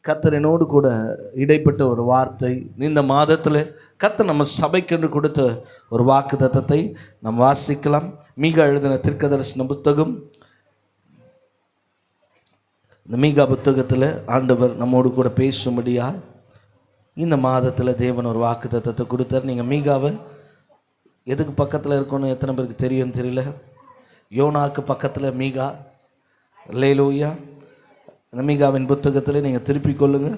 கர்த்தர் என்னோடு கூட இடைப்பட்ட ஒரு வார்த்தை. இந்த மாதத்தில் கர்த்தர் நம்ம சபைக்கென்று கொடுத்த ஒரு வாக்கு தத்தத்தை நாம் வாசிக்கலாம். மீகா எழுதின தீர்க்கதரிசன புத்தகம். இந்த மீகா புத்தகத்தில் ஆண்டவர் நம்மோடு கூட பேசும்படியா இந்த மாதத்தில் தேவன் ஒரு வாக்கு தத்தத்தை கொடுத்தார். நீங்கள் மீகாவை எதுக்கு பக்கத்தில் இருக்கணும் எத்தனை பேருக்கு தெரியும் தெரியல. யோனாக்கு பக்கத்தில் மீகா. அல்லேலூயா. இந்த மீகாவின் புத்தகத்தில் நீங்கள் திருப்பிக் கொள்ளுங்கள்.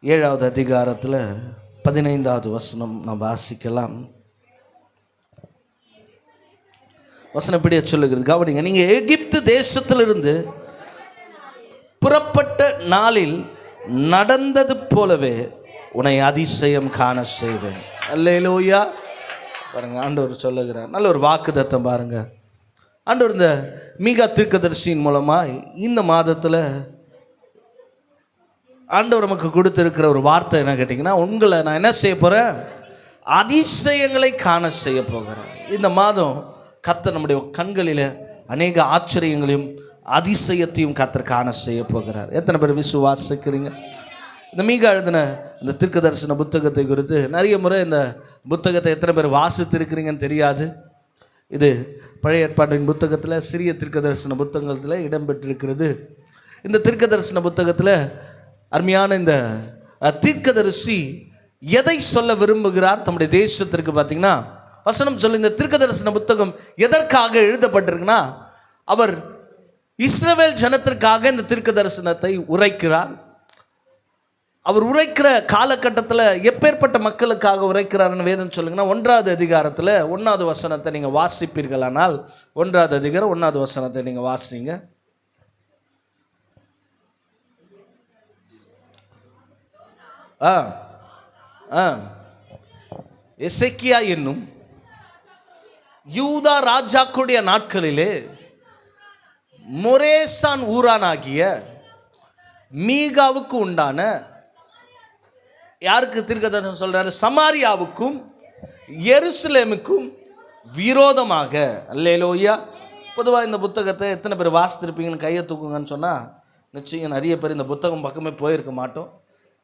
7வது அதிகாரத்தில் 15வது வசனம் நாம் வாசிக்கலாம். வசனம் இப்படியே சொல்லுகிறது, கவனிங்க. நீங்கள் எகிப்து தேசத்திலிருந்து புறப்பட்ட நாளில் நடந்தது போலவே உன்னை அதிசயம் காண செய்வேன். அல்லேலூயா. பாருங்க, ஆண்டவர் சொல்லுகிறார். நல்ல ஒரு வாக்குத்தத்தம் பாருங்க. ஆண்டவர் இந்த மீகா தீர்க்கதரிசியின் மூலமாக இந்த மாதத்தில் ஆண்டவர் நமக்கு கொடுத்திருக்கிற ஒரு வார்த்தை என்ன கேட்டிங்கன்னா, உங்களை நான் என்ன செய்ய போகிறேன், அதிசயங்களை காண செய்ய போகிறேன். இந்த மாதம் கர்த்தர் நம்முடைய கண்களில் அநேக ஆச்சரியங்களையும் அதிசயத்தையும் கர்த்தர் காண செய்ய போகிறார். எத்தனை பேர் விசுவாசிக்கிறீங்க? இந்த மீகா எழுதின இந்த தீர்க்கதரிசன புத்தகத்தை குறித்து நிறைய முறை இந்த புத்தகத்தை எத்தனை பேர் வாசித்திருக்கிறீங்கன்னு தெரியாது. இது பழைய ஏற்பாட்டின் புத்தகத்தில், சிறிய தீர்க்கதரிசன புத்தகத்தில் இடம்பெற்றிருக்கிறது. இந்த தீர்க்கதரிசன புத்தகத்தில் அருமையான இந்த தீர்க்கதரிசி எதை சொல்ல விரும்புகிறார் தம்முடைய தேசத்திற்கு பார்த்தீங்கன்னா, வசனம் சொல்லி இந்த தீர்க்கதரிசன புத்தகம் எதற்காக எழுதப்பட்டிருக்குன்னா, அவர் இஸ்ரவேல் ஜனத்திற்காக இந்த தீர்க்க தரிசனத்தை உரைக்கிறார். அவர் உரைக்கிற காலகட்டத்தில் எப்பேற்பட்ட மக்களுக்காக உரைக்கிறார்னு வேதம் சொல்லுங்கன்னா, 1வது அதிகாரத்தில் 1வது வசனத்தை நீங்கள் வாசிப்பீர்களானால், 1வது அதிகாரம் 1வது வசனத்தை நீங்கள் வாசிங்க. எசேக்கியா என்னும் யூதா ராஜாக்களுடைய நாட்களிலே மொரேசான் ஊரானாகிய மீகாவுக்கு உண்டான, யாருக்கு தீர்க்கதரிசனம் சொல்றாரு, சமாரியாவுக்கும் எருசலேமுக்கும் விரோதமாக. அல்லேலூயா. பொதுவாக இந்த புத்தகத்தை எத்தனை பேர் வாசித்திருப்பீங்கன்னு கையை தூக்குங்கன்னு சொன்னால் நிச்சயம் நிறைய பேர் இந்த புத்தகம் பக்கமே போயிருக்க மாட்டோம்.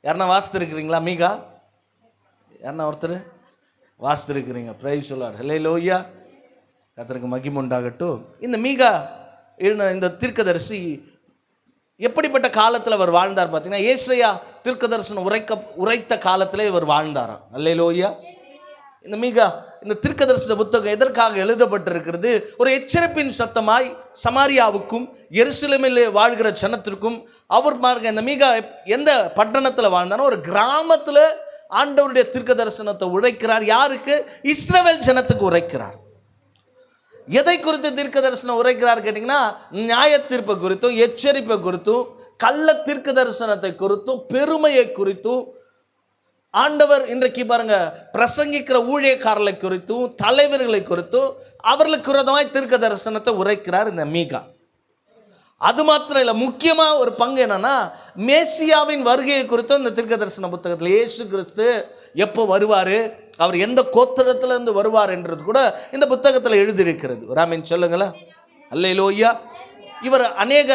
யாருன்னா வாசித்திருக்கிறீங்களா? மீகா யாருன்னா ஒருத்தர் வாசித்திருக்கிறீங்க? Praise the Lord. அல்லேலூயா. கர்த்தருக்கு மகிமை உண்டாகட்டும். இந்த மீகா இந்த தீர்க்கதரிசி எப்படிப்பட்ட காலத்தில் அவர் வாழ்ந்தார் பார்த்தீங்கன்னா, ஏசாயா தீர்க்கதரிசனம் உரைத்த காலத்திலே இவர் வாழ்ந்தாராம். அல்லேலூயா. இந்த மீகா இந்த தீர்க்கதரிசன புத்தகம் எதற்காக எழுதப்பட்டிருக்கிறது? ஒரு எச்சரிப்பின் சத்தமாய் சமாரியாவுக்கும் எருசலேமிலே வாழ்கிற ஜனத்திற்கும். அவர் பாருங்க, இந்த மீகா எந்த பட்டணத்தில் வாழ்ந்தாரோ ஒரு கிராமத்தில் ஆண்டவருடைய தீர்க்க தரிசனத்தை உரைக்கிறார். யாருக்கு? இஸ்ரவேல் ஜனத்துக்கு உரைக்கிறார். எதை குறித்து தீர்க்க தரிசனம் உரைக்கிறார் கேட்டிங்கன்னா, நியாய தீர்ப்பை குறித்தும், எச்சரிப்பை குறித்தும், கள்ள தீர்க்க தரிசனத்தை குறித்தும், பெருமையை குறித்தும், ஆண்டவர் இன்றைக்கு பாருங்க பிரசங்கிக்கிற ஊழியக்காரர்களை குறித்தும், தலைவர்களை குறித்தும், அவர்களுக்கு விரோதமாய் தீர்க்க தரிசனத்தை உரைக்கிறார் இந்த மீகா. அது மாத்திரம் இல்லை, முக்கியமாக ஒரு பங்கு என்னன்னா, மேசியாவின் வருகையை குறித்தும் இந்த தீர்க்க தரிசன புத்தகத்தில், இயேசு கிறிஸ்து எப்போ வருவார், அவர் எந்த கோத்திரத்திலிருந்து வருவார் என்றது கூட இந்த புத்தகத்தில் எழுதியிருக்கிறது. ராமன் சொல்லுங்களேன். அல்லேலூயா. இவர் அநேக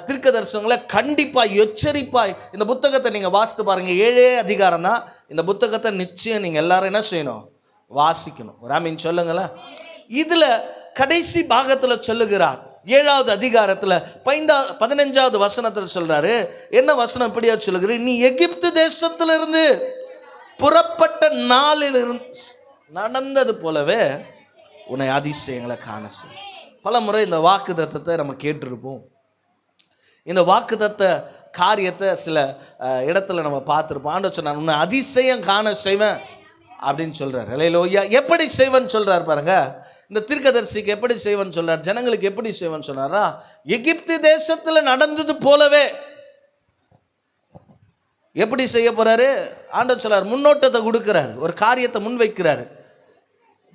தீர்க்க தரிசனங்களை கண்டிப்பாக எச்சரிப்பாய் இந்த புத்தகத்தை நீங்கள் வாசித்து பாருங்கள். 7 அதிகாரம் தான். இந்த புத்தகத்தை நிச்சயம் நீங்கள் எல்லாரும் என்ன செய்யணும்? வாசிக்கணும். ராமன் சொல்லுங்களேன். இதில் கடைசி பாகத்தில் சொல்லுகிறார், 7வது அதிகாரத்தில் 15வது வசனத்தில் சொல்றாரு. என்ன வசனம் இப்படியா சொல்லுகிற, நீ எகிப்து தேசத்திலிருந்து புறப்பட்ட நாளில் நடந்தது போலவே உன்னை அதிசயங்களை காண செய்யும். பல முறை இந்த வாக்கு தத்தத்தை நம்ம கேட்டிருப்போம். இந்த வாக்கு தத்த காரியத்தை சில இடத்துல நம்ம பார்த்துருப்போம். ஆண்டவர் சொன்னார், உன்னை அதிசயம் காண செய்வேன் அப்படின்னு சொல்றாரு. அல்லேலூயா. எப்படி செய்வேன்னு சொல்றாரு பாருங்க. இந்த தீர்க்கதரிசிக்கு எப்படி செய்வேன்னு சொல்றார், ஜனங்களுக்கு எப்படி செய்வேன்னு சொன்னாரா, எகிப்து தேசத்தில் நடந்தது போலவே. எப்படி செய்ய போறாரு ஆண்டவர் சொல்றார், முன்னோட்டத்தை கொடுக்கிறார், ஒரு காரியத்தை முன்வைக்கிறார்.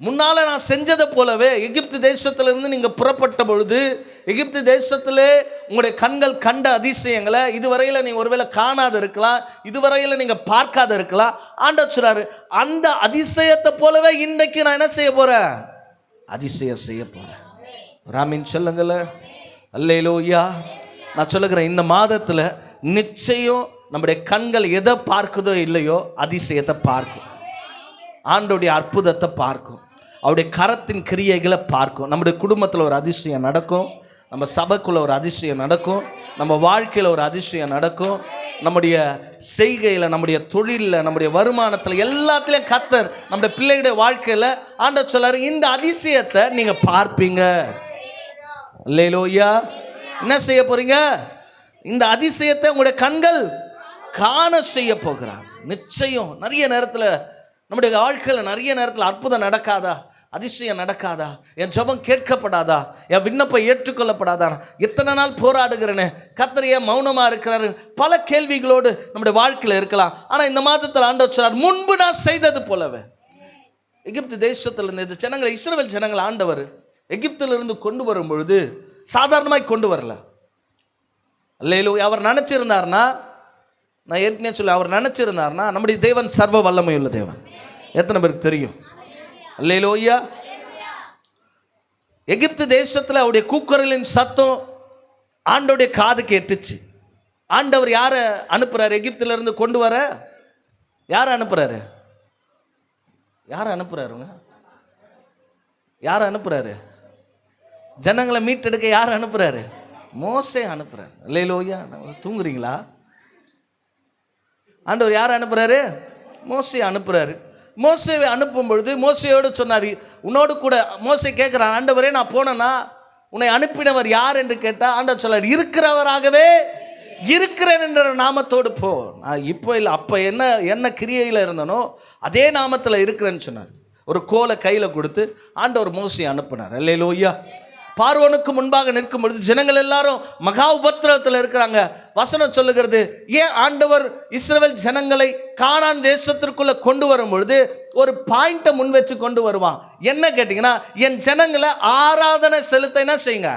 முன்னால நான் செஞ்சதை போலவே எகிப்து தேசத்திலிருந்து நீங்க புறப்பட்ட பொழுது, எகிப்து தேசத்திலே உங்களுடைய கண்கள் கண்ட அதிசயங்களை இதுவரையில நீங்க ஒருவேளை காணாத இருக்கலாம், இதுவரையில நீங்க பார்க்காத இருக்கலாம். ஆண்டவர் சொல்றாரு, அந்த அதிசயத்தை போலவே இன்றைக்கு நான் என்ன செய்ய போறேன், அதிசயம் செய்ய போறேன். ராமின் சொல்லுங்கள. அல்லேலூயா. நான் சொல்லுகிறேன், இந்த மாதத்துல நிச்சயம் நம்முடைய கண்கள் எதை பார்க்குதோ இல்லையோ அதிசயத்தை பார்க்கும், ஆண்டோடைய அற்புதத்தை பார்க்கும், அவருடைய கரத்தின் கிரியைகளை பார்க்கும். நம்முடைய குடும்பத்தில் ஒரு அதிசயம் நடக்கும், நம்ம சபைக்குள்ள ஒரு அதிசயம் நடக்கும், நம்ம வாழ்க்கையில் ஒரு அதிசயம் நடக்கும், நம்முடைய செய்கையில், நம்முடைய தொழிலில், நம்முடைய வருமானத்தில், எல்லாத்துலேயும் கர்த்தர் நம்முடைய பிள்ளைகளுடைய வாழ்க்கையில் ஆண்டவர் சொல்றாரு, இந்த அதிசயத்தை நீங்கள் பார்ப்பீங்க. அல்லேலூயா. என்ன செய்ய போறீங்க? இந்த அதிசயத்தை உங்களுடைய கண்கள் காண செய்ய போகிறார். நிச்சயம் நிறைய நேரத்தில் நம்முடைய வாழ்க்கையில் நிறைய நேரத்தில் அற்புதம் நடக்காதா, அதிசயம் நடக்காதா, என் ஜெபம் கேட்கப்படாதா, என் விண்ணப்பம் ஏற்றுக்கொள்ளப்படாதா, எத்தனை நாள் போராடுகிறேன்னு, கர்த்தர் ஏன் மௌனமா இருக்கிறாரு, பல கேள்விகளோடு நம்முடைய வாழ்க்கையில் இருக்கலாம். ஆனால் இந்த மாதத்தில் ஆண்டவர் சொல்றார், முன்பு நான் செய்தது போலவே. எகிப்து தேசத்தில் இருந்து இந்த ஜனங்களை, இஸ்ரவேல் ஜனங்கள் ஆண்டவர் எகிப்திலிருந்து கொண்டு வரும் பொழுது சாதாரணமாய் கொண்டு வரல. அல்லேலூயா. அவர் நினைச்சிருந்தார்னா, நான் ஏற்கனவே சொல்ல, அவர் நினைச்சிருந்தார்னா நம்முடைய தேவன் சர்வ வல்லமை உள்ள தேவன். எத்தனை பேருக்கு தெரியும்? அல்லேலூயா. எகிப்து தேசத்தில் அவருடைய கூக்குரலின் சத்தம் ஆண்டோடைய காது கேட்டுச்சு. ஆண்டவர் யாரை அனுப்புறாரு? எகிப்துல இருந்து கொண்டு வர யாரை அனுப்புறாரு? யாரை அனுப்புறாருங்க? யாரை அனுப்புறாரு? ஜனங்களை மீட்டெடுக்க யாரை அனுப்புறாரு? மோசே அனுப்புறாரு. அல்லேலூயா. தூங்குறீங்களா? ஆண்டவர் யாரை அனுப்புறாரு? மோசே அனுப்புறாரு. மோசேவை அனுப்பும் பொழுது மோசையோடு சொன்னார், உன்னோடு கூட மோசே கேட்குறான், ஆண்டவரே நான் போனேன்னா உன்னை அனுப்பினவர் யார் என்று கேட்டால் ஆண்டவர் சொன்னார், இருக்கிறவராகவே இருக்கிறேன் என்ற நாமத்தோடு போ. நான் இப்போ இல்லை, அப்போ என்ன கிரியையில் இருந்தனோ அதே நாமத்தில் இருக்கிறேன்னு சொன்னார். ஒரு கோலை கையில் கொடுத்து ஆண்டவர் மோசையை அனுப்பினார். அல்லேலூயா. பார்வோனுக்கு முன்பாக நிற்கும் பொழுது ஜனங்கள் எல்லாரும் மகா உபத்திரவத்தில் இருக்கிறாங்க. வசனம் சொல்லுகிறது, ஏன் ஆண்டவர் இஸ்ரவேல் ஜனங்களை கானான் தேசத்திற்குள்ள கொண்டு வரும் பொழுது ஒரு பாயிண்ட்டை முன் வச்சு கொண்டு வருவான். என்ன கேட்டிங்கன்னா, என் ஜனங்களை ஆராதனை செலுத்த என்ன செய்யுங்க.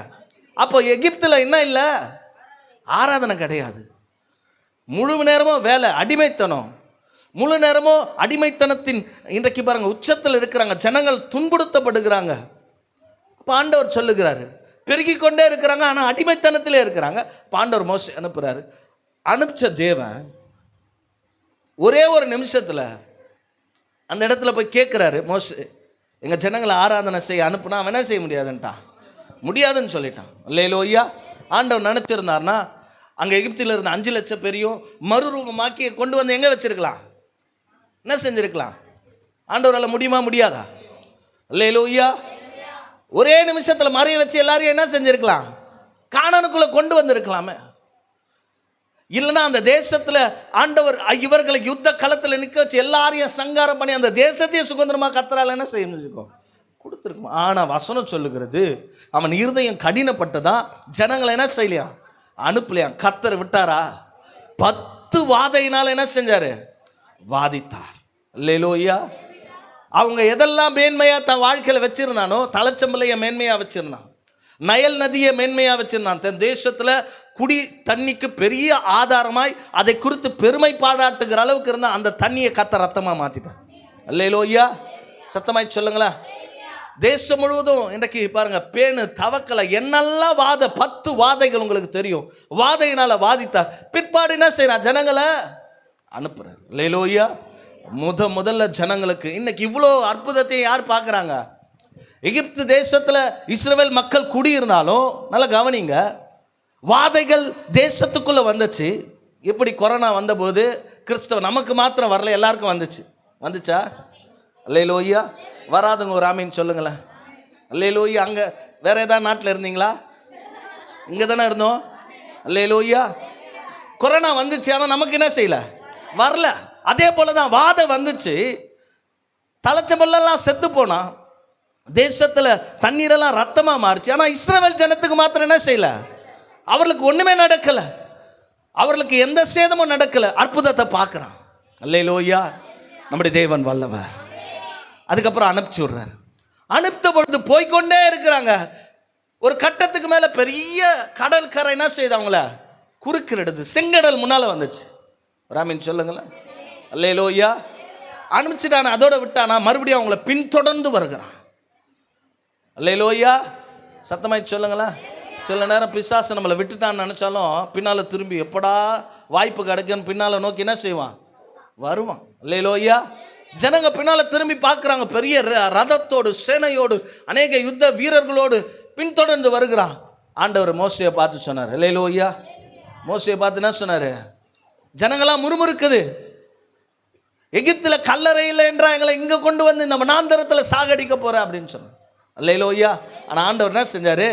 அப்போ எகிப்தில் என்ன இல்லை? ஆராதனை கிடையாது. முழு நேரமும் வேலை, அடிமைத்தனம். முழு நேரமும் அடிமைத்தனத்தின் இன்றைக்கு பாருங்க உச்சத்தில் இருக்கிறாங்க. ஜனங்கள் துன்புறுத்தப்படுகிறாங்க. ஆண்டவர் சொல்லுகிறாரு, பெருகி கொண்டே இருக்கிறாங்க, ஆனால் அடிமைத்தனத்திலே இருக்கிறாங்க. ஆண்டவர் மோசே அனுப்புறாரு. அனுப்பிச்ச தேவன் ஒரே ஒரு நிமிஷத்தில் அந்த இடத்துல போய் கேட்குறாரு, மோசே எங்கள் ஜனங்களை ஆராதனை செய்ய அனுப்புனா அவன் என்ன செய்ய முடியாதுன்ட்டான், முடியாதுன்னு சொல்லிட்டான். அல்லேலூயா. ஆண்டவர் நினச்சிருந்தார்னா அங்கே எகிப்தில் இருந்த 5 லட்சம் பேரையும் மறுரூபமாக்கி கொண்டு வந்து எங்கே வச்சிருக்கலாம், என்ன செஞ்சிருக்கலாம்? ஆண்டவரால் முடியுமா? முடியாதா? அல்லேலூயா. ஒரே நிமிஷத்தில் மறைய வச்சு எல்லாரையும் என்ன செஞ்சிருக்கலாம்? கானானுக்குள்ள கொண்டு வந்திருக்கலாமே. இல்லைன்னா அந்த தேசத்தில் ஆண்டவர் இவர்களை யுத்த களத்தில் நிற்க வச்சு எல்லாரையும் சங்காரம் பண்ணி அந்த தேசத்தையே சுதந்திரமாக கர்த்தரால் என்ன செய்ய முடியும், கொடுத்துருக்கோம். ஆனால் வசனம் சொல்லுகிறது, அவன் இருதயம் கடினப்பட்டதான் ஜனங்களை என்ன செய்யலையா, அனுப்பலையா. கர்த்தர் விட்டாரா? 10 வாதையினால் என்ன செஞ்சாரு? வாதித்தார். அல்லேலூயா. அவங்க எதெல்லாம் மேன்மையாக தன் வாழ்க்கையில் வச்சிருந்தானோ, தலைச்சம்பளைய மேன்மையாக வச்சிருந்தான், நயல் நதியை மேன்மையாக வச்சிருந்தான், தன் தேசத்தில் குடி தண்ணிக்கு பெரிய ஆதாரமாய் அதை குறித்து பெருமை பாராட்டுகிற அளவுக்கு இருந்தால் அந்த தண்ணியை கர்த்தர் ரத்தமாக மாற்றிட்டான். அல்லேலூயா. சத்தமாய் சொல்லுங்களா. தேசம் முழுவதும் இன்றைக்கு பாருங்க, பேணு தவக்கலை என்னெல்லாம் 10 வாதைகள் உங்களுக்கு தெரியும். வாதையினால வாதித்தார். பிற்பாடு என்ன செய்யறான்? ஜனங்களை அனுப்புறார். அல்லேலூயா. முதல்ல ஜனங்களுக்கு இன்னைக்கு இவ்வளோ அற்புதத்தையும் யார் பார்க்குறாங்க? எகிப்து தேசத்தில் இஸ்ரவேல் மக்கள் குடியிருந்தாலும் நல்லா கவனிங்க, வாதைகள் தேசத்துக்குள்ளே வந்துச்சு. எப்படி கொரோனா வந்தபோது கிறிஸ்தவ நமக்கு மாத்திரம் வரல, எல்லாருக்கும் வந்துச்சா? அல்லேலூயா. வராதுங்க ஒரு ஆமீன் சொல்லுங்களேன். அல்லேலூயா. அங்கே வேற ஏதாவது நாட்டில் இருந்தீங்களா? இங்கே தானே இருந்தோம். அல்லேலூயா. கொரோனா வந்துச்சு, ஆனால் நமக்கு என்ன செய்யல, வரல. அதே போல தான் வாதம் வந்துச்சு, தலைச்சம்பல்லாம் செத்து போனா, தேசத்தில் தண்ணீரெல்லாம் ரத்தமாக மாறிச்சு. ஆனால் இஸ்ரவேல் ஜனத்துக்கு மாத்திரம் என்ன செய்யல, அவர்களுக்கு ஒன்றுமே நடக்கலை, அவர்களுக்கு எந்த சேதமும் நடக்கலை. அற்புதத்தை பார்க்குறான். அல்லேலூயா. நம்முடைய தேவன் வல்லவர். அதுக்கப்புறம் அனுப்பிச்சு விடுறாரு. அனுப்பித்த பொழுது போய்கொண்டே இருக்கிறாங்க. ஒரு கட்டத்துக்கு மேலே பெரிய கடல் கரை என்ன செய்யுது, அவங்கள குறுக்கிடுது. செங்கடல் முன்னால் வந்துச்சு. ராமின் சொல்லுங்களேன். அல்லேலூயா. அனுப்பிச்சிட்டான, அதோட விட்டானா, மறுபடியும் அவங்கள பின்தொடர்ந்து வருகிறான். அல்லேலூயா. சத்தமாய் சொல்லுங்களேன். சில நேரம் பிசாசு நம்மளை விட்டுட்டான்னு நினச்சாலும் பின்னால் திரும்பி எப்படா வாய்ப்பு கிடைக்குன்னு பின்னால் நோக்கி என்ன செய்வான், வருவான். அல்லேலூயா. ஜனங்க பின்னால் திரும்பி பார்க்குறாங்க. பெரிய ரதத்தோடு சேனையோடு அநேக யுத்த வீரர்களோடு பின்தொடர்ந்து வருகிறான். ஆண்டவர் மோசையை பார்த்து சொன்னார். அல்லேலூயா. மோசையை பார்த்து என்ன சொன்னார், ஜனங்களாம் முறுமுறுக்குது, எகிப்தில் கல்லறையில் என்றா எங்களை இங்கே கொண்டு வந்து இந்த வனாந்தரத்தில் சாகடிக்க போற அப்படின்னு சொன்னார். அல்லேலூயா. ஆனால் ஆண்டவர் என்ன செஞ்சார்,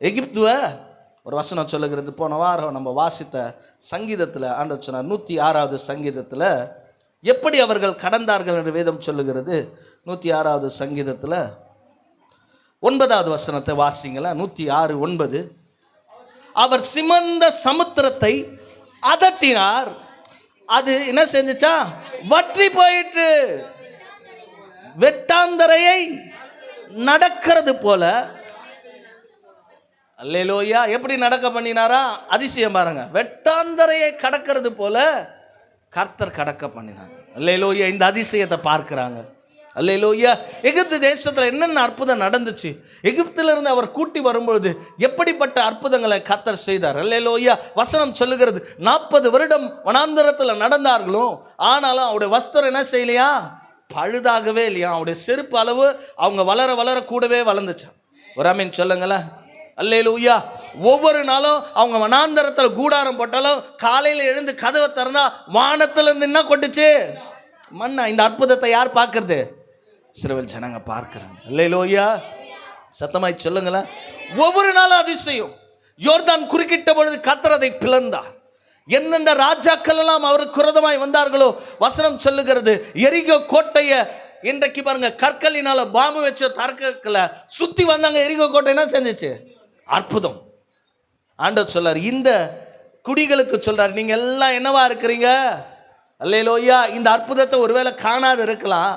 எகிப்துவ ஒரு வசனம் சொல்லுகிறது. போன வாரம் நம்ம வாசித்த சங்கீதத்தில் ஆண்டவர் சொன்னார், 106வது சங்கீதத்தில் எப்படி அவர்கள் கடந்தார்கள் என்று வேதம் சொல்லுகிறது. 106வது சங்கீதத்தில் 9வது வசனத்தை வாசிங்களா. 106:9. அவர் சிமந்த சமுத்திரத்தை அதட்டினார், அது என்ன செஞ்சுச்சா, வற்றி போயிற்று. வெட்டாந்தரையை நடக்கிறது போல. அல்லேலூயா. எப்படி நடக்க பண்ணினாரா, அதிசயம் பாருங்க. வெட்டாந்தரையை கடக்கிறது போல கர்த்தர் கடக்க பண்ணினார். அல்லேலூயா. இந்த அதிசயத்தை பார்க்கிறாங்க. அல்லேலூயா. எகிப்து தேசத்தில் என்னென்ன அற்புதம் நடந்துச்சு, எகிப்திலிருந்து அவர் கூட்டி வரும்பொழுது எப்படிப்பட்ட அற்புதங்களை கர்த்தர் செய்தார். அல்லேலூயா. வசனம் சொல்லுகிறது, 40 வருடம் வனாந்தரத்தில் நடந்தார்களோ, ஆனாலும் அவருடைய வஸ்திரம் என்ன செய்யலையா, பழுதாகவே இல்லையா. அவருடைய செருப்பு அளவு அவங்க வளர வளர கூடவே வளர்ந்துச்சான். ஒரு ஆமென் சொல்லுங்களேன். அல்லேலூயா. ஒவ்வொரு நாளும் அவங்க வனாந்தரத்தில் கூடாரம் போட்டாலும் காலையில் எழுந்து கதவை திறந்தா வானத்திலிருந்து என்ன கொட்டுச்சு, மண்ணா. இந்த அற்புதத்தை யார் பார்க்கறது, இஸ்ரவேல் ஜனங்க பார்க்கிறாங்க. அல்லேலூயா. சத்தமாய் சொல்லுங்களேன். ஒவ்வொரு நாளும் அதிசயம். யோர்தான் குறுக்கிட்ட பொழுது கர்த்தர் அதை பிளந்தார். எந்தெந்த ராஜாக்கள் எல்லாம் அவருக்கு விரோதமாய் வந்தார்களோ, வசனம் சொல்லுகிறது, எரிகோ கோட்டையை இன்றைக்கு பாருங்க, கற்களினால பாம்பு வச்ச தற்களை சுத்தி வந்தாங்க. எரிகோ கோட்டை என்ன செஞ்சிச்சு, அற்புதம். ஆண்டவர் சொல்றார், இந்த குடிகளுக்கு சொல்றார், நீங்க எல்லாம் என்னவா இருக்கிறீங்க. அல்லேலூயா. இந்த அற்புதத்தை ஒருவேளை காணாது இருக்கலாம்.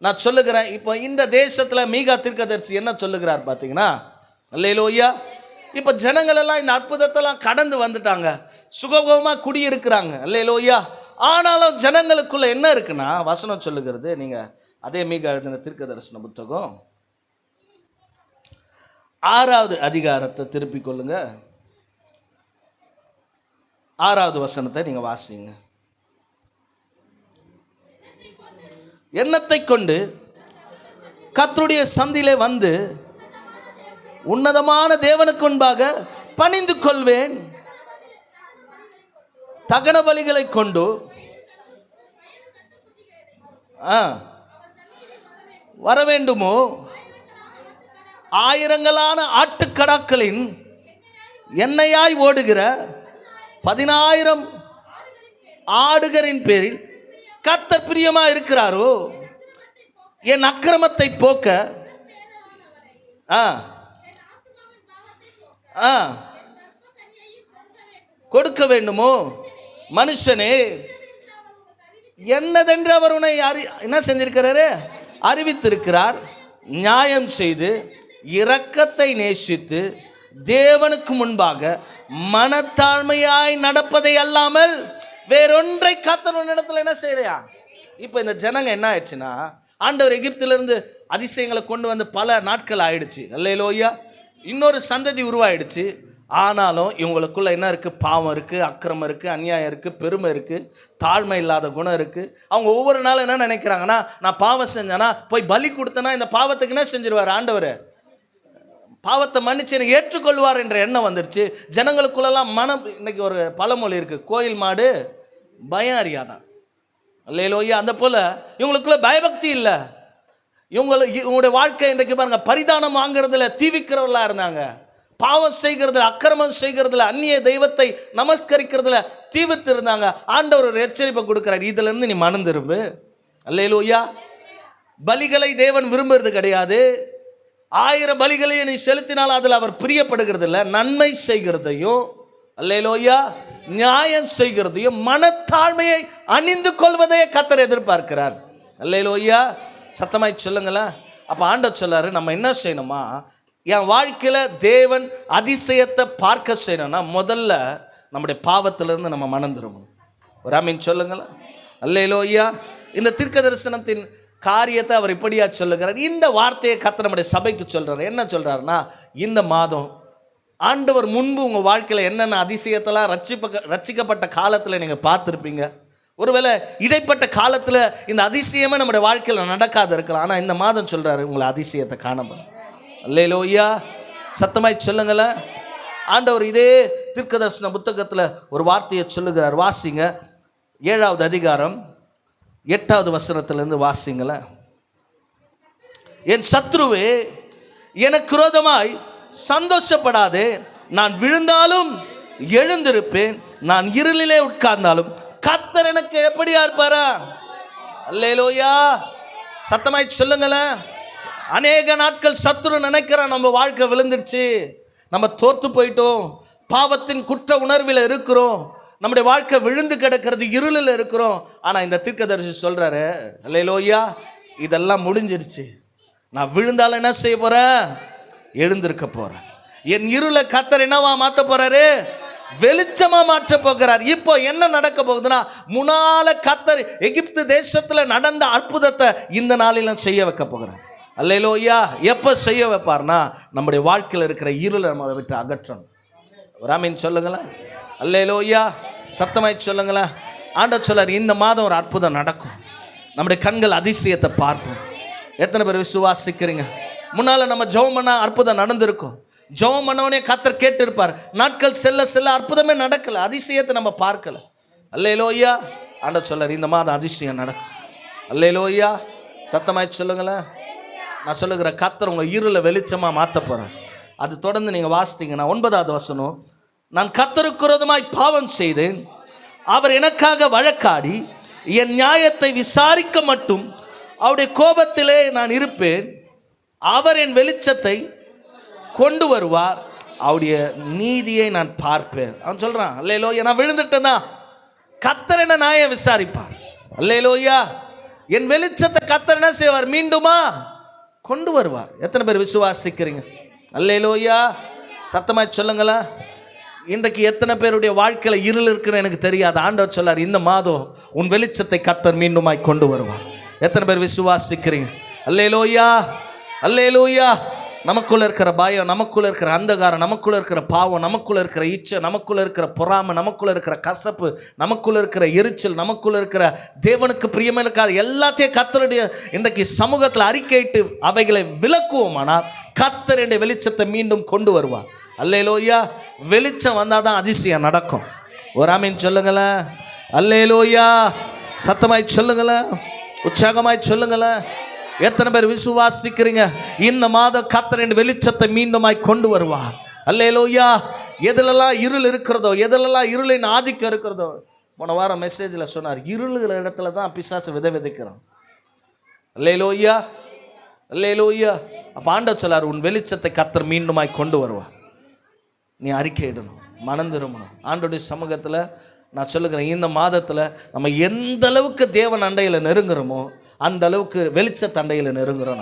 நான் சொல்லுகிறேன். இப்போ இந்த தேசத்துல மீகா தீர்க்கதரிசி என்ன சொல்லுகிறார் பார்த்தீங்கன்னா, அல்லேலூயா, இப்போ ஜனங்கள் எல்லாம் இந்த அற்புதத்தெல்லாம் கடந்து வந்துட்டாங்க, சுகபோகமாக குடியிருக்கிறாங்க. அல்லேலூயா. ஆனாலும் ஜனங்களுக்குள்ள என்ன இருக்குன்னா, வசனம் சொல்லுகிறது, நீங்க அதே மீகா எழுதின தீர்க்கதரிசன புத்தகம் 6வது அதிகாரத்தை திருப்பிக் கொள்ளுங்க. 6வது வசனத்தை நீங்க வாசிங்க. எண்ணத்தை கொண்டு கர்த்தருடைய சந்திலே வந்து உன்னதமான தேவனுக்கு முன்பாக பணிந்து கொள்வேன். தகன பலிகளை கொண்டு வர வேண்டுமோ, ஆயிரங்களான ஆட்டுக்கடாக்களின் எண்ணெயாய் ஓடுகிற 10,000 ஆடுகளின் பேரில் கர்த்தர் பிரியமா இருக்கிறாரோ, என் அக்கிரமத்தை போக்க கொடுக்க வேண்டுமோ. மனுஷனே, என்னதென்று அவர் உன்னை என்ன செஞ்சிருக்கிறாரு, அறிவித்திருக்கிறார். நியாயம் செய்து இரக்கத்தை நேசித்து தேவனுக்கு முன்பாக மனத்தாழ்மையாய் நடப்பதை அல்லாமல் வேறொன்றை கர்த்தர் இடத்துல என்ன செய்யறியா. இப்போ இந்த ஜனங்க என்ன ஆயிடுச்சுன்னா, ஆண்டவர் எகிப்திலிருந்து அதிசயங்களை கொண்டு வந்து பல நாட்கள் ஆயிடுச்சு. அல்லேலூயா. இன்னொரு சந்ததி உருவாயிடுச்சு. ஆனாலும் இவங்களுக்குள்ள என்ன இருக்கு, பாவம் இருக்கு, அக்கிரமம் இருக்கு, அநியாயம் இருக்கு, பெருமை இருக்கு, தாழ்மை இல்லாத குணம் இருக்கு. அவங்க ஒவ்வொரு நாளும் என்ன நினைக்கிறாங்கன்னா, நான் பாவம் செஞ்சேன்னா போய் பலி கொடுத்தேன்னா இந்த பாவத்துக்கு என்ன செஞ்சிருவார் ஆண்டவர், பாவத்தை மன்னிச்சு எனக்கு ஏற்றுக்கொள்வார் என்ற எண்ணம் வந்துருச்சு ஜனங்களுக்குள்ளெல்லாம். மனம், இன்னைக்கு ஒரு பழமொழி இருக்கு, கோயில் மாடு பயம் அறியாதான். அல்லேலூயா. அந்த போல இவங்களுக்குள்ள பயபக்தி இல்லை. இவங்களுடைய வாழ்க்கை இன்றைக்கு பாருங்க, பரிதானம் வாங்குறதுல தீவிக்கிறவர்களா இருந்தாங்க. பாவம் செய்கிறதுல, அக்கிரமம் செய்கிறதுல, அந்நிய தெய்வத்தை நமஸ்கரிக்கிறதுல தீவித்து இருந்தாங்க. ஆண்டவர் ஒரு எச்சரிப்பை கொடுக்கிறார், இதுல இருந்து நீ மனம் திரும்பு. அல்லேலூயா. பலிகளை தேவன் விரும்புறது கிடையாது. 1000 பலிகளையும் நீ செலுத்தினால் அதில் அவர் பிரியப்படுகிறது இல்லை. நன்மை செய்கிறதையும், அல்லேலூயா, நியாயம் செய்கிறதையும், மனத்தாழ்மையை அணிந்து கொள்வதையே கர்த்தர் எதிர்பார்க்கிறார். அல்லேலூயா. சத்தமாய் சொல்லுங்களேன். அப்போ ஆண்டவர் சொல்லாரு, நம்ம என்ன செய்யணுமா, என் வாழ்க்கையில் தேவன் அதிசயத்தை பார்க்க செய்யணும்னா முதல்ல நம்முடைய பாவத்திலிருந்து நம்ம மனம் திரும்பணும். ஒரு ஆமீன் சொல்லுங்களேன். அல்லேலூயா. இந்த தீர்க்க தரிசனத்தின் காரியத்தை அவர் இப்படியா சொல்லுகிறார். இந்த வார்த்தையை கர்த்தர் நம்முடைய சபைக்கு சொல்றாரு. என்ன சொல்றாருன்னா, இந்த மாதம் ஆண்டவர் முன்பு உங்கள் வாழ்க்கையில் என்னென்ன அதிசயத்தெல்லாம் ரட்சிக்கப்பட்ட காலத்தில் நீங்கள் பார்த்துருப்பீங்க. ஒருவேளை இடைப்பட்ட காலத்தில் இந்த அதிசயமே நம்முடைய வாழ்க்கையில் நடக்காது இருக்கலாம். ஆனால் இந்த மாதம் சொல்கிறாரு உங்களை அதிசயத்தை காணப்படும். அல்லேலூயா, சத்தமாய் சொல்லுங்களேன். ஆண்டவர் இதே தீர்க்கதரிசன புத்தகத்தில் ஒரு வார்த்தையை சொல்லுகிறார். வாசிங்க, 7வது அதிகாரம் 8வது வசனத்திலிருந்து வாசிங்களேன். என் சத்ருவே, எனக்கு விரோதமாய் சந்தோஷப்படாதே. நான் விழுந்தாலும் எழுந்திருப்பேன், நான் இருளிலே உட்கார்ந்தாலும் கர்த்தர் எனக்கு எப்படியா இருப்பாரா? அல்லேலூயா, சத்தமாய் சொல்லுங்களேன். அநேக நாட்கள் சத்ரு நினைக்கிறான் நம்ம வாழ்க்கை விழுந்துருச்சு, நம்ம தோற்று போயிட்டோம், பாவத்தின் குற்ற உணர்வில் இருக்கிறோம், நம்முடைய வாழ்க்கை விழுந்து கிடக்கிறது, இருளில் இருக்கிறோம். ஆனால் இந்த தீர்க்கதரிசி சொல்றாரு, அல்லேலூயா, இதெல்லாம் முடிஞ்சிருச்சு. நான் விழுந்தாலும் என்ன செய்ய போறேன்? எழுந்திருக்க போறேன். என் இருளை கர்த்தர் என்னவா மாற்ற போறாரு? வெளிச்சமா மாற்ற போகிறார். இப்போ என்ன நடக்க போகுதுன்னா, முன்னால கர்த்தர் எகிப்து தேசத்துல நடந்த அற்புதத்தை இந்த நாளிலும் செய்ய வைக்க போகிறார். அல்லேலூயா. எப்போ செய்ய வைப்பார்னா, நம்முடைய வாழ்க்கையில் இருக்கிற இருளை நம்ம விட்டு அகற்றணும். ராமீன் சொல்லுங்களேன். அல்லேலூயா, சத்தமாய் சொல்லுங்களேன். ஆண்டவர் சொல்றார், இந்த மாதம் ஒரு அற்புதம் நடக்கும், நம்முடைய கண்கள் அதிசயத்தை பார்ப்போம். எத்தனை பேர் விசுவாசிக்கிறீங்க? முன்னால் நம்ம ஜெபம் பண்ண அற்புதம் நடந்திருக்கும். ஜெபம் பண்ணவனே கர்த்தர் கேட்டு இருப்பார். நாட்கள் செல்ல செல்ல அற்புதமே நடக்கல, அதிசயத்தை நம்ம பார்க்கல. அல்லேலூயா. ஆண்டவர் சொல்றார், இந்த மாதம் அதிசயம் நடக்கும். அல்லேலூயா, சத்தமாய் சொல்லுங்களேன். நான் சொல்லுகிற கர்த்தர் உங்கள் இருளை வெளிச்சமாக மாற்ற போகிறேன். அது தொடர்ந்து நீங்கள் வாசித்தீங்கன்னா 9வது வசனம், நான் கர்த்தருக்கு விரோதமாய் பாவம் செய்தேன், அவர் எனக்காக வழக்காடி என் நியாயத்தை விசாரிக்க மட்டும் அவருடைய கோபத்திலே நான் இருப்பேன். அவர் என் வெளிச்சத்தை கொண்டு வருவார், அவருடைய நீதியை நான் பார்ப்பேன். அவன் சொல்றான், அல்லேலூயா, நான் விழுந்துட்டேன் தான், கர்த்தர் என்ன நியாயம் விசாரிப்பார். அல்லேலூயா, என் வெளிச்சத்தை கர்த்தர் என்ன செய்வார்? மீண்டுமா கொண்டு வருவார். எத்தனை பேர் விசுவாசிக்கிறீங்க? அல்லேலூயா, சத்தமாய் சொல்லுங்களா. இன்றைக்கு எத்தனை பேருடைய வாழ்க்கையில் இருள் இருக்குன்னு எனக்கு தெரியாது. ஆண்டவர் சொல்லார், இந்த மாதம் உன் வெளிச்சத்தை கர்த்தர் மீண்டுமாய் கொண்டு வருவார். எத்தனை பேர் விசுவாசிக்கிறீங்க? அல்லேலூயா, அல்லேலூயா. நமக்குள்ள இருக்கிற பயம், நமக்குள்ள இருக்கிற அந்தகாரம், நமக்குள்ள இருக்கிற பாவம், நமக்குள்ள இருக்கிற இச்சை, நமக்குள்ள இருக்கிற பொறாமை, நமக்குள்ள இருக்கிற கசப்பு, நமக்குள்ள இருக்கிற எரிச்சல், நமக்குள்ள இருக்கிற தேவனுக்கு பிரியமே இருக்காது எல்லாத்தையும் கர்த்தருடைய இன்றைக்கு சமூகத்தில் அறிக்கையிட்டு அவைகளை விலக்குவோமானால் கர்த்தர் என்னுடைய வெளிச்சத்தை மீண்டும் கொண்டு வருவார். அல்லேலூயா. வெளிச்சம் வந்தால் தான் அதிசயம் நடக்கும். ஒரு ஆமீன் சொல்லுங்களேன். அல்லேலூயா, சத்தமாய் சொல்லுங்களேன், உற்சாகமாய் சொல்லுங்களேன். எத்தனை பேர் விசுவாசிக்கிறீங்க? இந்த மாதம் கர்த்தரின் வெளிச்சத்தை மீண்டுமாய் கொண்டு வருவார். அல்லேலூயா. எதிலெல்லாம் இருள் இருக்கிறதோ, எதிலெல்லாம் இருளின் ஆதிக்கம் இருக்கிறதோ, போன வாரம் மெசேஜில் சொன்னார், இருளுகிற இடத்துல தான் பிசாசு விதைக்கிறான். அல்லேலூயா, அல்லேலூயா. அப்போ ஆண்டவர் சொல்லார், உன் வெளிச்சத்தை கர்த்தர் மீண்டுமாய் கொண்டு வருவார். நீ அறிக்கையிடணும், மனம் திரும்பணும். ஆண்டோடைய சமூகத்தில் நான் சொல்லுகிறேன், இந்த மாதத்தில் நம்ம எந்த அளவுக்கு தேவன் அண்டையில் நெருங்குறோமோ அந்த அளவுக்கு வெளிச்ச தண்டையில் நெருங்குறோம்.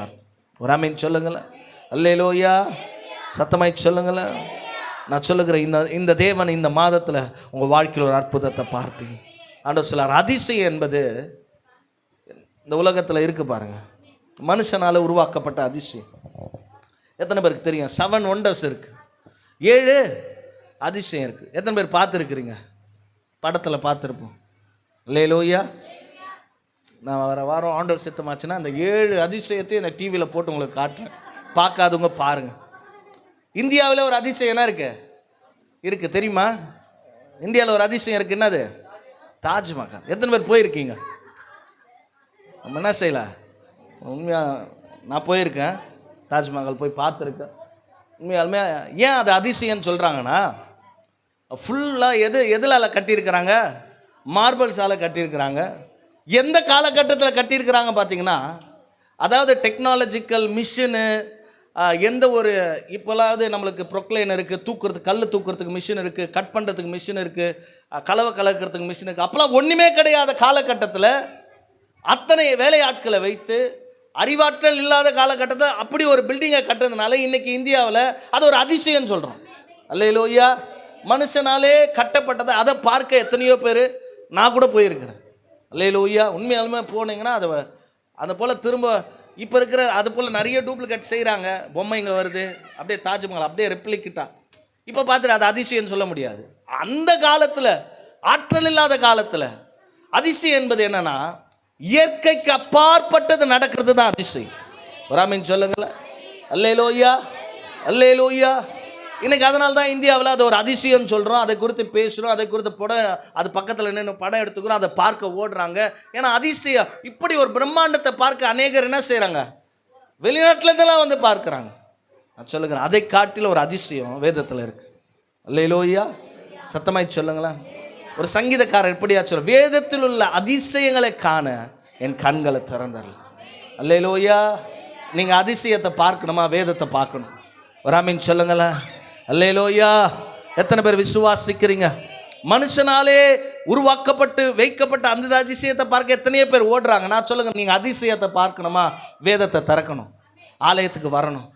ஒரு ஆமீன் சொல்லுங்களேன். அல்லேலூயா, சத்தமாய் சொல்லுங்களேன். நான் சொல்லுகிறேன், இந்த தேவன் இந்த மாதத்தில் உங்கள் வாழ்க்கையில் ஒரு அற்புதத்தை பார்ப்பீங்க. ஆண்டவர் சொல்லார், அதிசயம் என்பது இந்த உலகத்தில் இருக்கு பாருங்க, மனுஷனால் உருவாக்கப்பட்ட அதிசயம். எத்தனை பேருக்கு தெரியும்? 7 wonders இருக்கு, 7 அதிசயம் இருக்கு. எத்தனை பேர் பார்த்துருக்குறீங்க? படத்தில் பார்த்துருப்போம். அல்லேலூயா. நான் வர வாரம் ஆண்டவர் சித்தமாச்சுன்னா அந்த 7 அதிசயத்தையும் இந்த டிவியில் போட்டு உங்களுக்கு காட்டுறேன். பார்க்காதவங்க பாருங்கள். இந்தியாவில் ஒரு அதிசயம் என்ன இருக்கு தெரியுமா? இந்தியாவில் ஒரு அதிசயம் இருக்குது. என்னது? தாஜ்மஹால். எத்தனை பேர் போயிருக்கீங்க? நம்ம என்ன செய்யலாம்? உண்மையாக நான் போயிருக்கேன், தாஜ்மஹால் போய் பார்த்துருக்கேன். உண்மையாலுமே ஏன் அது அதிசயம்னு சொல்கிறாங்கன்னா, ஃபுல்லாக எதில் கட்டியிருக்கிறாங்க? மார்பிள்ஸால் கட்டியிருக்கிறாங்க. எந்த காலகட்டத்தில் கட்டியிருக்கிறாங்க பார்த்தீங்கன்னா, அதாவது டெக்னாலஜிக்கல் மிஷினு, எந்த ஒரு இப்போலாவது நம்மளுக்கு ப்ரொக்ளைன் இருக்குது, தூக்குறதுக்கு கல் தூக்குறதுக்கு மிஷின் இருக்குது, கட் பண்ணுறதுக்கு மிஷின் இருக்குது, கலவை கலக்கிறதுக்கு மிஷின் இருக்குது. அப்போலாம் ஒன்றுமே கிடையாத காலகட்டத்தில் அத்தனை வேலையாட்களை வைத்து அறிவாற்றல் இல்லாத காலகட்டத்தில் அப்படி ஒரு பில்டிங்கை கட்டுறதுனால இன்றைக்கி இந்தியாவில் அது ஒரு அதிசயம்னு சொல்கிறோம். அல்லேலூயா. மனுஷனாலே கட்டப்பட்டதை அதை பார்க்க எத்தனையோ பேர், நான் கூட போயிருக்கிறேன். அல்லேலூயா. உண்மையாலுமே போனீங்கன்னா அதை போல் திரும்ப இப்போ இருக்கிற அது போல் நிறைய டூப்ளிகேட் செய்கிறாங்க. பொம்மைங்க வருது, அப்படியே தாஜ்மஹால் அப்படியே ரெப்ளிக்கிட்டா இப்போ பார்த்துட்டு அது அதிசயம் சொல்ல முடியாது. அந்த காலத்தில், ஆற்றல் இல்லாத காலத்தில் அதிசயம் என்பது என்னன்னா, இயற்கைக்கு அப்பாற்பட்டது நடக்கிறது தான் அதிசயம். ராமின் சொல்லுங்களேன். அல்லேலூயா, அல்லேலூயா. இன்னைக்கு அதனால தான் இந்தியாவில் அது ஒரு அதிசயம் சொல்கிறோம், அதை குறித்து பேசுகிறோம், அதை குறித்து படம், அது பக்கத்தில் நின்று படம் எடுத்துக்கிறோம், அதை பார்க்க ஓடுறாங்க. ஏன்னா அதிசயம், இப்படி ஒரு பிரம்மாண்டத்தை பார்க்க அநேகர் என்ன செய்கிறாங்க, வெளிநாட்டிலேருந்தெல்லாம் வந்து பார்க்குறாங்க. நான் சொல்லுகிறேன், அதை காட்டில் ஒரு அதிசயம் வேதத்தில் இருக்கு. அல்லேலூயா, சத்தமாய் சொல்லுங்களேன். ஒரு சங்கீதக்காரர் எப்படியா சொல்ல, வேதத்தில் உள்ள அதிசயங்களை காண என் கண்களை திறந்தார்கள். அல்லேலூயா. நீங்கள் அதிசயத்தை பார்க்கணுமா, வேதத்தை பார்க்கணும். ஒரு ஆமீன் சொல்லுங்களேன். அல்லேலூயா. எத்தனை பேர் விசுவாசிக்கிறீங்க? மனுஷனாலே உருவாக்கப்பட்டு வைக்கப்பட்ட அந்த அதிசயத்தை பார்க்க எத்தனையோ பேர் ஓடுறாங்க. நான் சொல்லுங்க, நீங்கள் அதிசயத்தை பார்க்கணுமா, வேதத்தை திறக்கணும், ஆலயத்துக்கு வரணும்,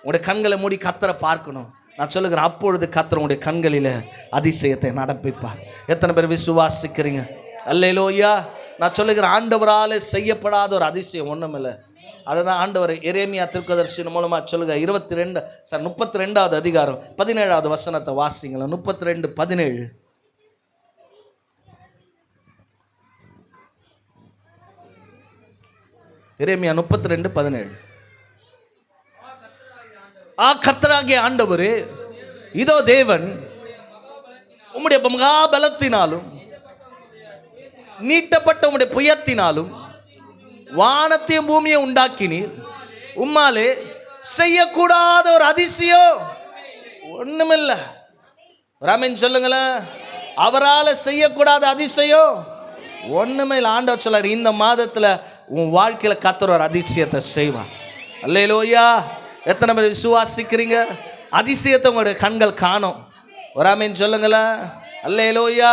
உங்களுடைய கண்களை மூடி கர்த்தரை பார்க்கணும். நான் சொல்லுகிறேன், அப்பொழுது கர்த்தர் உங்களுடைய கண்களில் அதிசயத்தை நடப்பிப்பார். எத்தனை பேர் விசுவாசிக்கிறீங்க? அல்லேலூயா. நான் சொல்லுகிறேன், ஆண்டவரால் செய்யப்படாத ஒரு அதிசயம் ஒன்றும் இல்லை. அதை தான் ஆண்டவர் எரேமியா தீர்க்கதரிசியின் மூலமாக சொல்லுங்க. 32வது அதிகாரம் 17வது வசனத்தை வாசிங்களேன். 32:17. எரேமியா 32:17. கர்த்தராகிய ஆண்டவரே, இதோ தேவன் உம்முடைய மகாபலத்தினாலும் நீட்டப்பட்ட உம்முடைய புயத்தினாலும் வானத்தையும் பூமியை உண்டாக்கினீர். உம்மாலே செய்யக்கூடாத ஒரு அதிசயம் ஒண்ணுமில்லை. ராமன் சொல்லுங்களேன். அவரால் செய்யக்கூடாத அதிசயம் ஒண்ணுமே இல்லை. ஆண்டவர் சொல்றார், இந்த மாதத்துல உன் வாழ்க்கையில கர்த்தர் ஒரு அதிசயத்தை செய்வார். அல்லேலூயா. எத்தனை பேர் விசுவாசிக்கிறீங்க? அதிசயத்தை உங்களுடைய கண்கள் காணும். ஒரு ஆமீன் சொல்லுங்களேன். அல்லேலூயா.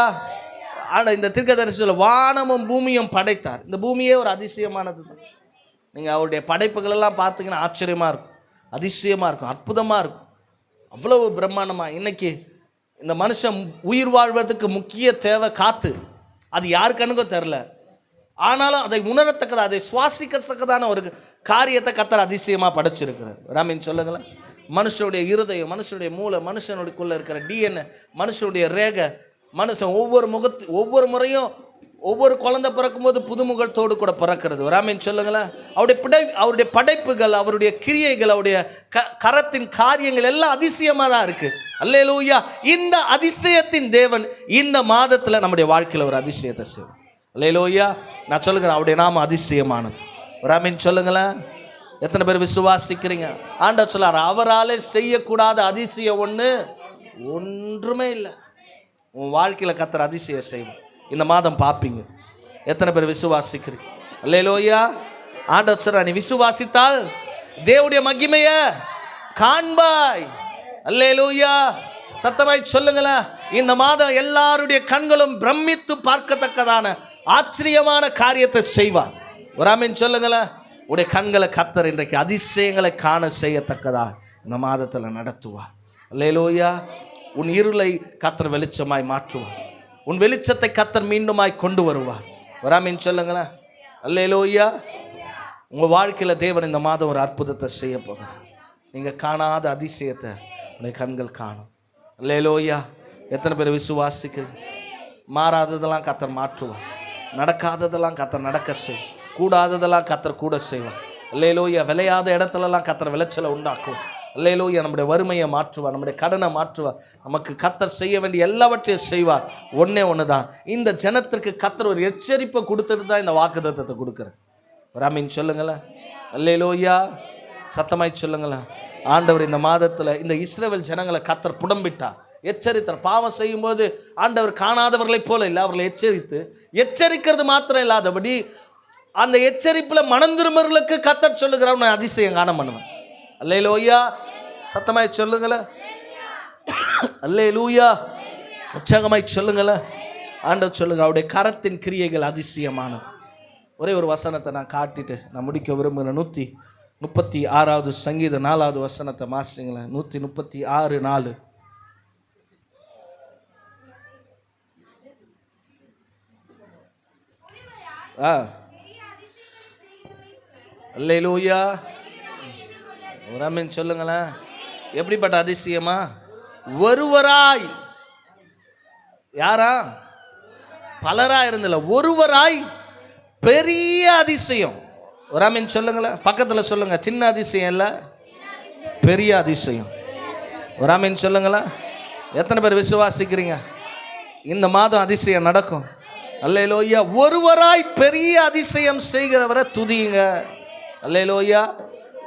ஆனால் இந்த தீர்க்கதரிசியில் வானமும் பூமியும் படைத்தார். இந்த பூமியே ஒரு அதிசயமானது தான். நீங்கள் அவருடைய படைப்புகளெல்லாம் பார்த்தீங்கன்னா ஆச்சரியமாக இருக்கும், அதிசயமாக இருக்கும், அற்புதமாக இருக்கும், அவ்வளவு பிரம்மாண்டமாக. இன்னைக்கு இந்த மனுஷன் உயிர் வாழ்வதற்கு முக்கிய தேவை காற்று. அது யார் கண்ணுக்கும் தெரில, ஆனாலும் அதை உணரத்தக்கதா, அதை சுவாசிக்கத்தக்கதான ஒரு காரியத்தை கர்த்தர் அதிசயமாக படைச்சிருக்கிறார். ராமின் சொல்லுங்களேன். மனுஷனுடைய இருதயம், மனுஷனுடைய மூளை, மனுஷனுக்குள்ளே இருக்கிற டிஎன்ஏ, மனுஷனுடைய ரேகை, மனுஷன் ஒவ்வொரு முறையும் ஒவ்வொரு குழந்தை பிறக்கும் போது புதுமுகத்தோடு கூட பிறக்கிறது. ராமின் சொல்லுங்களேன். அவருடைய படைப்புகள், அவருடைய கிரியைகள், அவருடைய கரத்தின் காரியங்கள் எல்லாம் அதிசயமாக தான் இருக்குது. அல்லேலூயா. இந்த அதிசயத்தின் தேவன் இந்த மாதத்தில் நம்முடைய வாழ்க்கையில் ஒரு அதிசயத்தை செய்யும். அல்லேலூயா. நான் சொல்லுகிறேன், அவருடைய நாம அதிசயமானது. ராமின் சொல்லுங்களேன். எத்தனை பேர் விசுவாசிக்கிறீங்க? ஆண்டவர் சொல்லார், அவராலே செய்யக்கூடாத அதிசயம் ஒன்றுமே இல்லை. உன் வாழ்க்கையில் கர்த்தர் அதிசயம் செய்வோம். இந்த மாதம் பார்ப்பீங்க. எத்தனை பேர் விசுவாசிக்கிறீங்க? அல்லேலூயா. ஆண்டவர் சொல்றார், நீ விசுவாசித்தால் தேவனுடைய மகிமையை காண்பாய். அல்லேலூயா. சத்தமாய் சொல்லுங்களேன். இந்த மாதம் எல்லாருடைய கண்களும் பிரமித்து பார்க்கத்தக்கதான ஆச்சரியமான காரியத்தை செய்வார். ஒரு ஆமீன் சொல்லுங்களேன். உடைய கண்களை கர்த்தர் இன்றைக்கு அதிசயங்களை காண செய்யத்தக்கதா இந்த மாதத்தில் நடத்துவார். அல்லேலூயா. உன் இருளை கர்த்தர் வெளிச்சமாய் மாற்றுவார். உன் வெளிச்சத்தை கர்த்தர் மீண்டுமாய் கொண்டு வருவார். ஒரு ஆமீன் சொல்லுங்களேன். அல்லேலூயா. உங்கள் வாழ்க்கையில் தேவன் இந்த மாதம் ஒரு அற்புதத்தை செய்ய போகிறார். நீங்கள் காணாத அதிசயத்தை உடைய கண்கள் காணும். அல்லேலூயா. எத்தனை பேர் விசுவாசிக்கிறீங்க? மாறாததெல்லாம் கர்த்தர் மாற்றுவார். நடக்காததெல்லாம் கர்த்தர் நடக்க செய்யும். கூடாததெல்லாம் கர்த்தர் கூட செய்வார். அல்லேலூயா. விளையாத இடத்துலலாம் கர்த்தர் விளைச்சலை உண்டாக்கும். அல்லேலூயா. நம்முடைய வறுமையை மாற்றுவார், நம்முடைய கடனை மாற்றுவார். நமக்கு கர்த்தர் செய்ய வேண்டிய எல்லாவற்றையும் செய்வார். ஒன்று தான், இந்த ஜனத்திற்கு கர்த்தர் ஒரு எச்சரிப்பை கொடுத்துட்டு தான் இந்த வாக்குத்தத்தத்தை கொடுக்குறேன். ராமீன் சொல்லுங்களேன். அல்லேலூயா. சத்தமாய் சொல்லுங்களேன். ஆண்டவர் இந்த மாதத்தில் இந்த இஸ்ரவேல் ஜனங்களை கர்த்தர் புடம்பிட்டார், எச்சரித்தார். பாவம் செய்யும் போது ஆண்டவர் காணாதவர்களை போல இல்லை, அவர்களை எச்சரிக்கிறது மாத்திரம் இல்லாதபடி அந்த எச்சரிப்பில் மனம் திரும்புறவர்களுக்கு கர்த்தர் சொல்லுகிறார், நான் அதிசயம் காண பண்ணுவேன். அல்லேலூயா. சத்தமாய் சொல்லுங்களேன். அல்லேலூயா. உற்சாகமாய் சொல்லுங்களேன். ஆண்டவர் சொல்லுங்க, அவருடைய கரத்தின் கிரியைகள் அதிசயமானது. ஒரே ஒரு வசனத்தை நான் காட்டிட்டு நான் முடிக்க விரும்புகிறேன். 136வது சங்கீதம் 4வது வசனத்தை மாசுங்களேன். 136:4. அல்லேலூயா. ஒரு ஆமென் சொல்லுங்களேன். எப்படிப்பட்ட அதிசயமா? ஒருவராய், யாரா? பலரா இருந்தல, ஒருவராய் பெரிய அதிசயம். ஒரு ஆமென் சொல்லுங்களேன். பக்கத்துல சொல்லுங்க, சின்ன அதிசயம் இல்ல, பெரிய அதிசயம். ஒரு ஆமென் சொல்லுங்களேன். எத்தனை பேர் விசுவாசிக்கிறீங்க இந்த மாதம் அதிசயம் நடக்கும்? அல்லேலூயா. ஒருவராய் பெரிய அதிசயம் செய்கிறவரை துதியுங்க. அல்லேலூயா.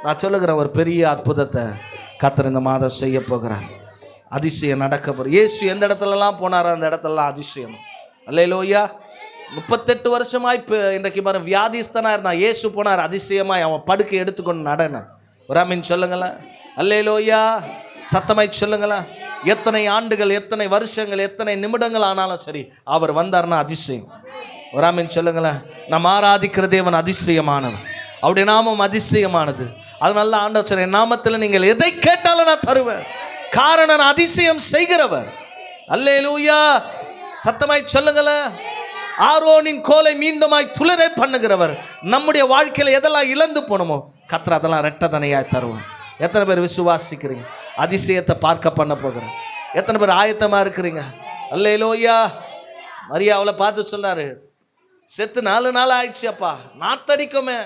நான் சொல்லுகிறேன், ஒரு பெரிய அற்புதத்தை கர்த்தர் இந்த மாதம் செய்ய போகிறார். அதிசயம் நடக்க போகிற. இயேசு எந்த இடத்துலலாம் போனாரோ அந்த இடத்துலலாம் அதிசயம். அல்லேலூயா. 38 வருஷமாய் இன்றைக்கு பாருங்க வியாதிஸ்தனாக இருந்தான். இயேசு போனார், அதிசயமாய் அவன் படுக்கை எடுத்துக்கொண்டு நடன. ஒரு ஆமென் சொல்லுங்களேன். அல்லேலூயா. சத்தமாய் சொல்லுங்களேன். எத்தனை ஆண்டுகள், எத்தனை வருஷங்கள், எத்தனை நிமிடங்கள் ஆனாலும் சரி, அவர் வந்தார்னா அதிசயம். ஒரு ஆமென் சொல்லுங்களேன். நம்ம ஆராதிக்கிற தேவன் அதிசயமானவர், அவருடைய நாமம் அதிசயமானது. அதனால ஆண்டவர் சொல்ற, என் நாமத்தில் நீங்கள் எதை கேட்டாலும் நான் தருவேன். காரணம், நான் அதிசயம் செய்கிறவர். அல்லேலூயா. சத்தமாய் சொல்லுங்களேன். ஆரோனின் கோலை மீண்டுமாய் துளிரை பண்ணுகிறவர். நம்முடைய வாழ்க்கையில் எதெல்லாம் இழந்து போனோமோ கர்த்தர் அதெல்லாம் ரெட்டதனையாய் தருவோம். எத்தனை பேர் விசுவாசிக்கிறீங்க? அதிசயத்தை பார்க்க பண்ண போகிறேன். எத்தனை பேர் ஆயத்தமா இருக்கிறீங்க? அல்லேலூயா. மரியாவளை பார்த்து சொன்னாரு, செத்து 4 நாள் ஆயிடுச்சு அப்பா, நாத்தடிக்குமே.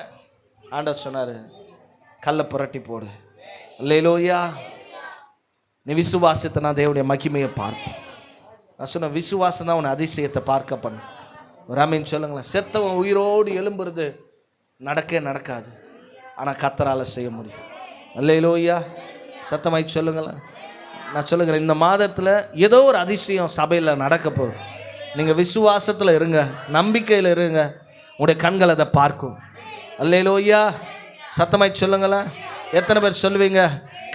ஆண்டவர் சொன்னாரு, கல்லை புரட்டி போடு. அல்லேலூயா. நீ விசுவாசத்தை நான் தேவனுடைய மகிமையை பார்ப்பேன். நான் சொன்ன விசுவாசம் தான் உன்னை அதிசயத்தை பார்க்க பண்ண. ஒரு ஆமென் சொல்லுங்களேன். செத்தவன் உயிரோடு எழும்புறது நடக்காது, ஆனால் கர்த்தரால் செய்ய முடியும். அல்லேலூயா. சத்தமாய் சொல்லுங்களேன். நான் சொல்லுகிறேன், இந்த மாதத்தில் ஏதோ ஒரு அதிசயம் சபையில் நடக்க போகுது. நீங்கள் விசுவாசத்தில் இருங்க, நம்பிக்கையில் இருங்க, உங்களுடைய கண்கள் அதை பார்க்கும். அல்லேலூயா. சத்தமாய் சொல்லுங்களேன். எத்தனை பேர் சொல்லுவீங்க,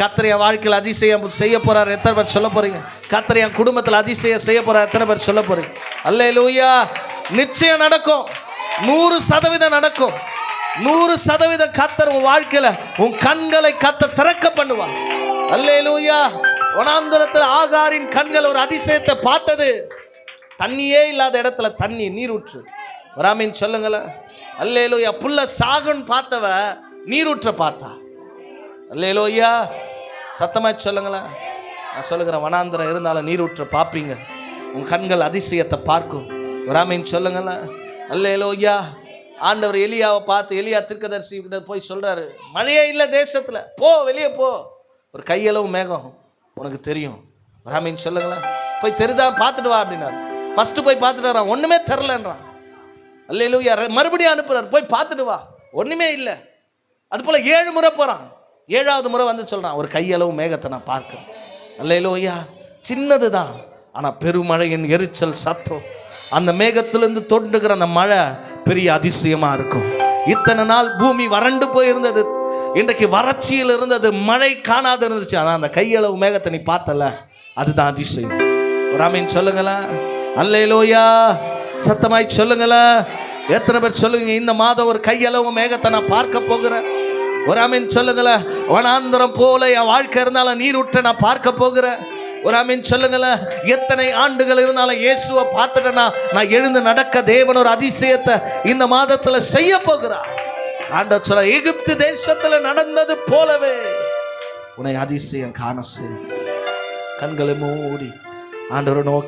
கர்த்தர் என் வாழ்க்கையில் அதிசயம் செய்ய போறார்? எத்தனை பேர் சொல்ல போறீங்க? கர்த்தர் என் குடும்பத்தில் அதிசயம் செய்ய போறார்? எத்தனை பேர் சொல்ல போறீங்க? அல்லேலூயா. நிச்சயம் நடக்கும். 100% நடக்கும். 100% கர்த்தர் உன் வாழ்க்கையில உன் கண்களை கர்த்தர் திறக்க பண்ணுவார். அல்லேலூயா. வனாந்தரத்தில் ஆகாரின் கண்கள் ஒரு அதிசயத்தை பார்த்தது. தண்ணியே இல்லாத இடத்துல தண்ணி, நீரூற்று. ஒரு ஆமென் சொல்லுங்களேன். அல்லேலூயா. புள்ள சாகுன்னு பார்த்தவ நீரூற்ற பார்த்தா. அல்லேலூயா. சத்தமாய் சொல்லுங்களேன். நான் சொல்லுகிறேன், வனாந்தரம் இருந்தாலும் நீரூற்ற பார்ப்பீங்க. உன் கண்கள் அதிசயத்தை பார்க்கும். ஒரு ஆமென் சொல்லுங்களேன். அல்லேலூயா. ஆண்டவர் எலியாவை பார்த்து, எலியா தீர்க்கதரிசி போய் சொல்றாரு, மழையே இல்லை தேசத்துல, போ வெளியே போ, ஒரு கையளவு மேகம் உனக்கு தெரியும். ஒரு ஆமென் சொல்லுங்களேன். போய் தெரிதா பார்த்துட்டு வா அப்படின்னாரு. ஃபர்ஸ்ட் போய் பார்த்துட்டு வரான், ஒண்ணுமே தெரிலன்றான். அல்லேலூயா. மறுபடியும் அனுப்புறாரு, போய் பார்த்துட்டு வா, ஒண்ணுமே இல்லை. அது போல 7 முறை போறான். 7வது முறை வந்து சொல்றான், ஒரு கையளவு மேகத்தை நான் பார்க்கிறேன். அல்லேலூயா. சின்னது தான், ஆனால் பெருமழையின் எரிச்சல் சத்தம், அந்த மேகத்திலிருந்து தோன்றுகிற அந்த மழை பெரிய அதிசயமா இருக்கும். இத்தனை நாள் பூமி வறண்டு போயிருந்தது, இன்றைக்கு வறட்சியில் இருந்தது, மழை காணாது இருந்துச்சு. அதான் அந்த கையளவு மேகத்தை நீ பார்த்தல, அதுதான் அதிசயம். ஒரு ஆமென் சொல்லுங்களேன். அல்லேலூயா. சத்தமாய் சொல்லுங்களேன். எத்தனை பேர் சொல்லுங்க, இந்த மாதம் ஒரு கையளவு மேகத்தை நான் பார்க்க போகிறேன்? ஒரு ஆமென் சொல்லுங்களேன். வனாந்தரம் போல என் வாழ்க்கை இருந்தாலும் நீரூற்றை நான் பார்க்க போகிறேன். ஒரு ஆமென் சொல்லுங்களேன். எத்தனை ஆண்டுகள் இருந்தாலும் இயேசுவை பார்த்துட்டேன்னா நான் எழுந்து நடக்க தேவன் ஒரு அதிசயத்தை இந்த மாதத்துல செய்ய போகிறார். ஆண்டவர் சொல்ல, எகிப்து தேசத்துல நடந்தது போலவே உன்னை அதிசயம் காண செய்யும். கண்களை மூடி ஆண்டவரை நோக்கி